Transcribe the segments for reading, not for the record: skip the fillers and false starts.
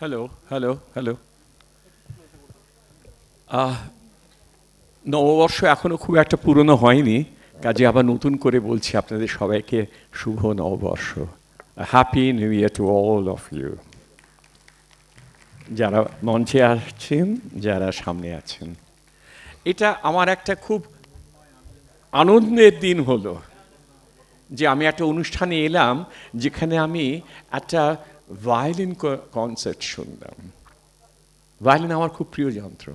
Hello, hello, hello. নববর্ষ এখনো খুব একটা পুরনো হয়নি, কাজে আবার নতুন করে বলছি আপনাদের সবাইকে শুভ নববর্ষ। Happy new year to all of you, যারা মঞ্চে আছেন, যারা সামনে আছেন। এটা আমার একটা খুব আনন্দের দিন হলো যে আমি একটা অনুষ্ঠানে এলাম যেখানে আমি একটা ভায়োলিন কনসার্ট শুনলাম। ভায়োলিন আমার খুব প্রিয় যন্ত্র।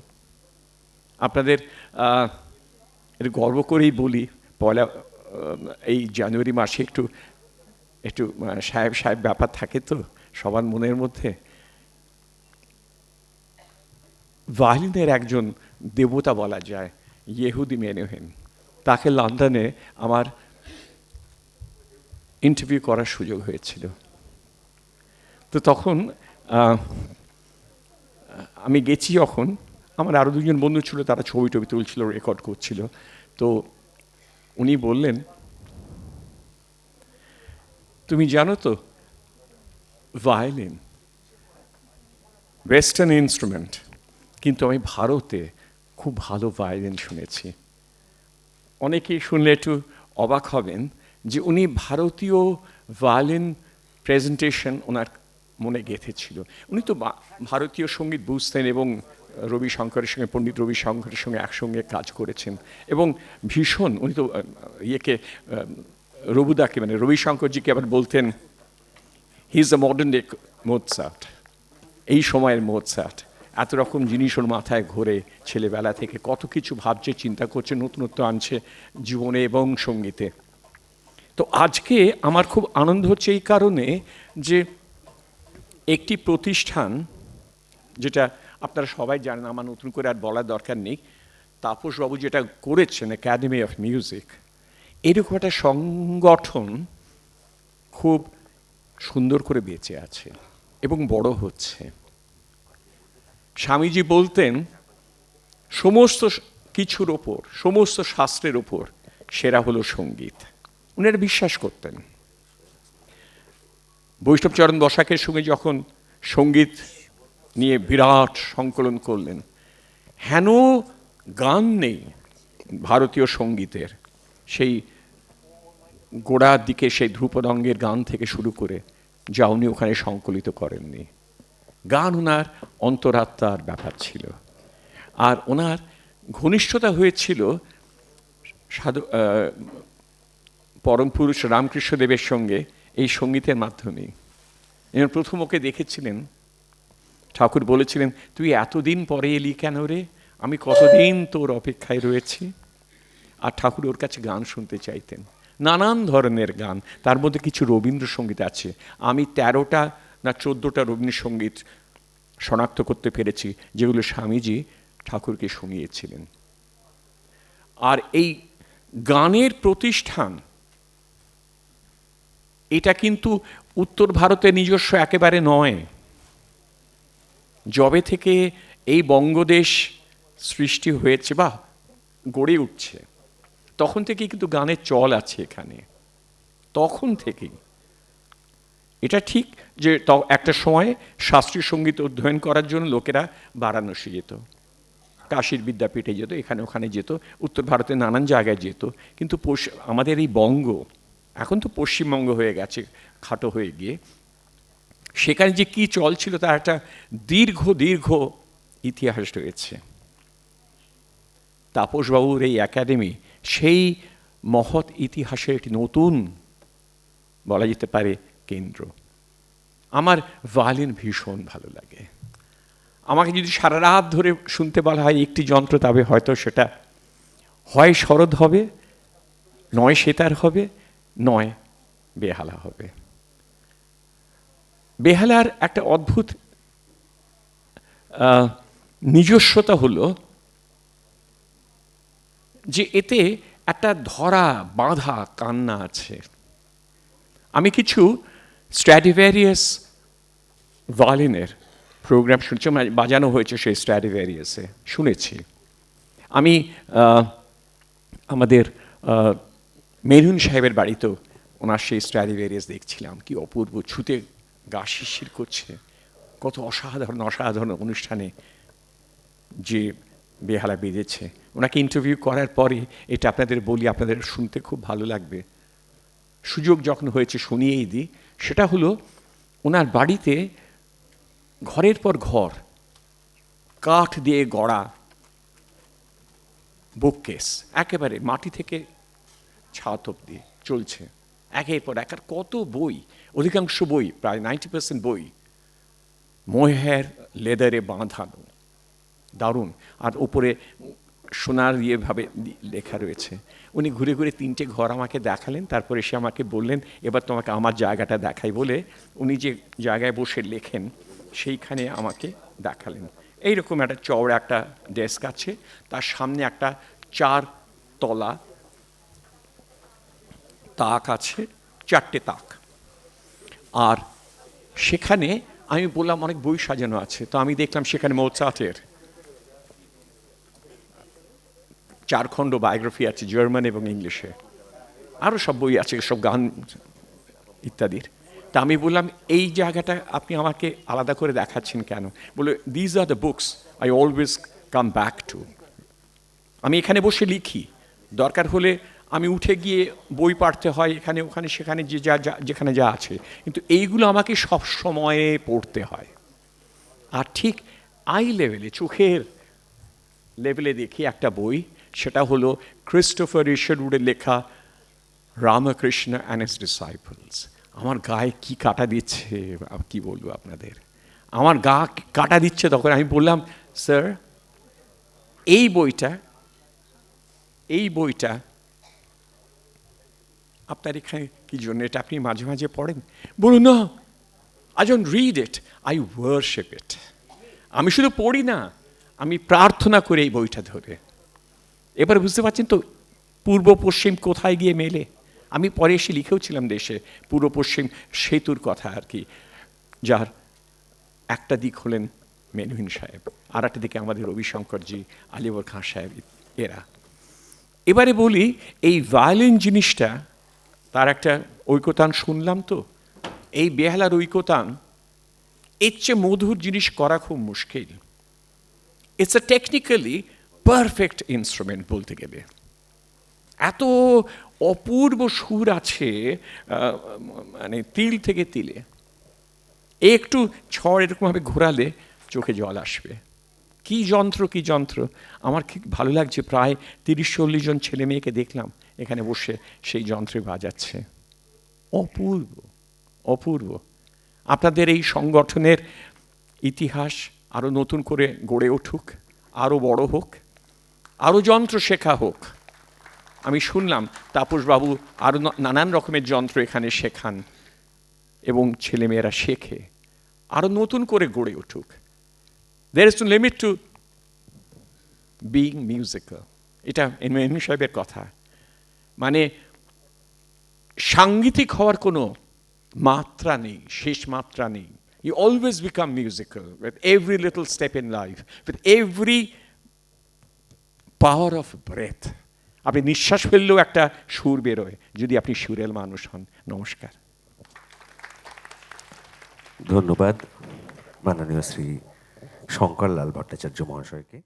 আপনাদের এটা গর্ব করেই বলি, পয়লা এই জানুয়ারি মাসে একটু একটু সাহেব সাহেব ব্যাপার থাকে তো সবার মনের মধ্যে। ভায়োলিনের একজন দেবতা বলা যায়, ইহুদি মেনুহেন, তাকে লন্ডনে আমার ইন্টারভিউ করার সুযোগ হয়েছিল। তো তখন আমি গেছি, যখন আমার আরও দুজন বন্ধু ছিল, তারা ছবি টবি তুলছিল, রেকর্ড করছিল। তো উনি বললেন, তুমি জানো তো ভায়োলিন ওয়েস্টার্ন ইনস্ট্রুমেন্ট, কিন্তু আমি ভারতে খুব ভালো ভায়োলিন শুনেছি। অনেকেই শুনলে একটু অবাক হবেন যে উনি ভারতীয় ভায়োলিন প্রেজেন্টেশন ওনার মনে গেঁথেছিল। উনি তো ভারতীয় সঙ্গীত বুঝতেন এবং রবি শঙ্করের সঙ্গে, পণ্ডিত রবি শঙ্করের সঙ্গে একসঙ্গে কাজ করেছেন এবং ভীষণ উনি তো ইয়েকে রবুদাকে মানে রবিশঙ্করজিকে আবার বলতেন he is the modern day Mozart, এই সময়ের মোৎসার্ট। এত রকম জিনিস ওর মাথায় ঘোরে, ছেলেবেলা থেকে কত কিছু ভাবছে, চিন্তা করছে, নতুনত্ব আনছে জীবনে এবং সঙ্গীতে। তো আজকে আমার খুব আনন্দ হচ্ছে এই কারণে যে একটি প্রতিষ্ঠান, যেটা আপনারা সবাই জানেন, আমার নতুন করে আর বলার দরকার নেই, তাপসবাবু যেটা করেছেন একাডেমি অফ মিউজিক, এরকম একটা সংগঠন খুব সুন্দর করে বেঁচে আছে এবং বড় হচ্ছে। স্বামীজি বলতেন সমস্ত কিছুর ওপর, সমস্ত শাস্ত্রের ওপর সেরা হলো সঙ্গীত। উনারা বিশ্বাস করতেন। বৈষ্ণবচরণ বসাকের সঙ্গে যখন সঙ্গীত নিয়ে বিরাট সংকলন করলেন, হেন গান নেই ভারতীয় সঙ্গীতের, সেই গোড়ার দিকে সেই ধ্রুপদঙ্গের গান থেকে শুরু করে, যা উনি ওখানে সংকলিত করেননি। গান ওনার অন্তরাত্মার ব্যাপার ছিল। আর ওনার ঘনিষ্ঠতা হয়েছিল সাধু পরম পুরুষ রামকৃষ্ণদেবের সঙ্গে এই সঙ্গীতের মাধ্যমে। প্রথম ওকে দেখেছিলেন, ঠাকুর বলেছিলেন, তুই এতদিন পরে এলি কেন রে, আমি কতদিন তোর অপেক্ষায় রয়েছি। আর ঠাকুর ওর কাছে গান শুনতে চাইতেন, নানান ধরনের গান, তার মধ্যে কিছু রবীন্দ্রসঙ্গীত আছে। আমি 13টা না 14টা রবীন্দ্রসঙ্গীত শনাক্ত করতে পেরেছি, যেগুলো স্বামীজি ঠাকুরকে শুনিয়েছিলেন। আর এই গানের প্রতিষ্ঠান, এটা কিন্তু উত্তর ভারতের নিজস্ব একেবারে নয়। যবে থেকে এই বঙ্গদেশ সৃষ্টি হয়েছে বা গড়ে উঠছে, তখন থেকেই কিন্তু গানের চল আছে এখানে, তখন থেকেই। এটা ঠিক যে একটা সময় শাস্ত্রীয় সঙ্গীত অধ্যয়ন করার জন্য লোকেরা বারাণসী যেত, কাশীর বিদ্যাপীঠে যেত, এখানে ওখানে যেত, উত্তর ভারতের নানান জায়গায় যেত। কিন্তু আমাদের এই বঙ্গ, এখন তো পশ্চিমবঙ্গ হয়ে গেছে খাটো হয়ে গিয়ে, সেখানে যে কী চল ছিল তার একটা দীর্ঘ দীর্ঘ ইতিহাস রয়েছে। তাপসবাবুর এই একাডেমি সেই মহৎ ইতিহাসের একটি নতুন, বলা যেতে পারে, কেন্দ্র। আমার ভায়োলিন ভীষণ ভালো লাগে। আমাকে যদি সারা রাত ধরে শুনতে বলা হয় একটি যন্ত্র, তবে হয়তো সেটা হয় শরৎ হবে, নয় সেতার হবে, নয় বেহালা হবে। বেহালার একটা অদ্ভুত নিজস্বতা হলো যে এতে একটা ধরা বাঁধা কান্না আছে। আমি কিছু স্ট্র্যাডিভ্যারিয়াস ভায়োলিনের প্রোগ্রাম শুনছি, বাজানো হয়েছে সেই স্ট্র্যাডিভ্যারিয়াসে, শুনেছি। আমি আমাদের মেনন সাহেবের বাড়িতেও ওনার সেই স্ট্র্যাডিভ্যারিয়াস দেখছিলাম, কি অপূর্ব, ছুতে গা শিরশির করছে, কত অসাধারণ অসাধারণ অনুষ্ঠানে যে বেহালা বেজেছে। ওনাকে ইন্টারভিউ করার পরে এটা আপনাদের বলি, আপনাদের শুনতে খুব ভালো লাগবে, সুযোগ যখন হয়েছে শুনিয়েই দিই। সেটা হলো ওনার বাড়িতে ঘরের পর ঘর কাঠ দিয়ে গড়া বুককেস, একেবারে মাটি থেকে ছাদ অব্দি চলছে, একের পর এক। আর কত বই, অধিকাংশ বই, প্রায় 90% বই মোহের লেদারে বাঁধানো, দারুণ। আর উপরে সোনার ইয়েভাবে লেখা রয়েছে। উনি ঘুরে ঘুরে 3টে ঘর আমাকে দেখালেন, তারপরে সে আমাকে বললেন এবার তোমাকে আমার জায়গাটা দেখাই বলে উনি যে জায়গায় বসে লেখেন সেইখানে আমাকে দেখালেন। এইরকম একটা চওড়া একটা ডেস্ক আছে, তার সামনে একটা 4 তলা তাক আছে, 4টে তাক। আর সেখানে আমি বললাম অনেক বই সাজানো আছে, তো আমি দেখলাম সেখানে মোৎসার্টের 4 খণ্ড বায়োগ্রাফি আছে, জার্মান এবং ইংলিশে, আরও সব বই আছে, সব গান ইত্যাদির। তা আমি বললাম এই জায়গাটা আপনি আমাকে আলাদা করে দেখাচ্ছেন কেন? বলে these are the books I always come back to. আমি এখানে বসে লিখি, দরকার হলে আমি উঠে গিয়ে বই পড়তে হয় এখানে ওখানে সেখানে যে যেখানে যা আছে, কিন্তু এইগুলো আমাকে সব সময়ে পড়তে হয়। আর ঠিক আই লেভেলে, চোখের লেভেলে দেখি একটা বই, সেটা হলো ক্রিস্টোফার ইশারউডের লেখা রামকৃষ্ণ অ্যান্ড হিজ ডিসাইপলস। আমার গায়ে কি কাটা দিচ্ছে, কি বলবো আপনাদের, আমার গা কাটা দিচ্ছে। তখন আমি বললাম স্যার এই বইটা আপনার এখানে কি জন্য, এটা আপনি মাঝে মাঝে পড়েন? বলুন না, I don't read it, I worship it. আমি শুধু পড়ি না, আমি প্রার্থনা করি এই বইটা ধরে। এবার বুঝতে পারছেন তো পূর্ব পশ্চিম কোথায় গিয়ে মেলে। আমি পরে এসে লিখেও ছিলাম দেশে পূর্ব পশ্চিম সেতুর কথা আর কি, যার একটা দিক হলেন মেনউইন সাহেব, আর একটা দিকে আমাদের রবিশঙ্করজি, আলিবর খাঁ সাহেব, এরা। এবারে বলি এই ভায়োলিন জিনিসটা, তার একটা ঐকতান শুনলাম তো, এই বেহালার ঐকতান এর চেয়ে মধুর জিনিস করা খুব মুশকিল। It's a technically perfect instrument বলতে গেলে। এত অপূর্ব সুর আছে, মানে তিল থেকে তিলে। একটু ছড় এরকমভাবে ঘোরালে চোখে জল আসবে। কি যন্ত্র, কি যন্ত্র! আমার খুব ভালো লাগছে, প্রায় 30-40 জন ছেলে মেয়েকে দেখলাম এখানে বসে সেই যন্ত্রে বাজাচ্ছে। অপূর্ব অপূর্ব। আপনাদের এই সংগঠনের ইতিহাস আরও নতুন করে গড়ে উঠুক, আরও বড় হোক, আরও যন্ত্র শেখা হোক। আমি শুনলাম তাপসবাবু আরও নানান রকমের যন্ত্র এখানে শেখান এবং ছেলেমেয়েরা শেখে, আরও নতুন করে গড়ে উঠুক। There is no limit to being musical. এটা মেনু সাহেবের কথা। মানে সাংগীতিক হওয়ার কোনো মাত্রা নেই, শেষ মাত্রা নেই। You always become musical with every little step in life, with every power of breath. আপনি নিঃশ্বাস ফেললেও একটা সুর বেরোয় যদি আপনি সুরেল মানুষ হন। নমস্কার। ধন্যবাদ মাননীয় শ্রী শঙ্করলাল ভট্টাচার্য মহাশয়কে।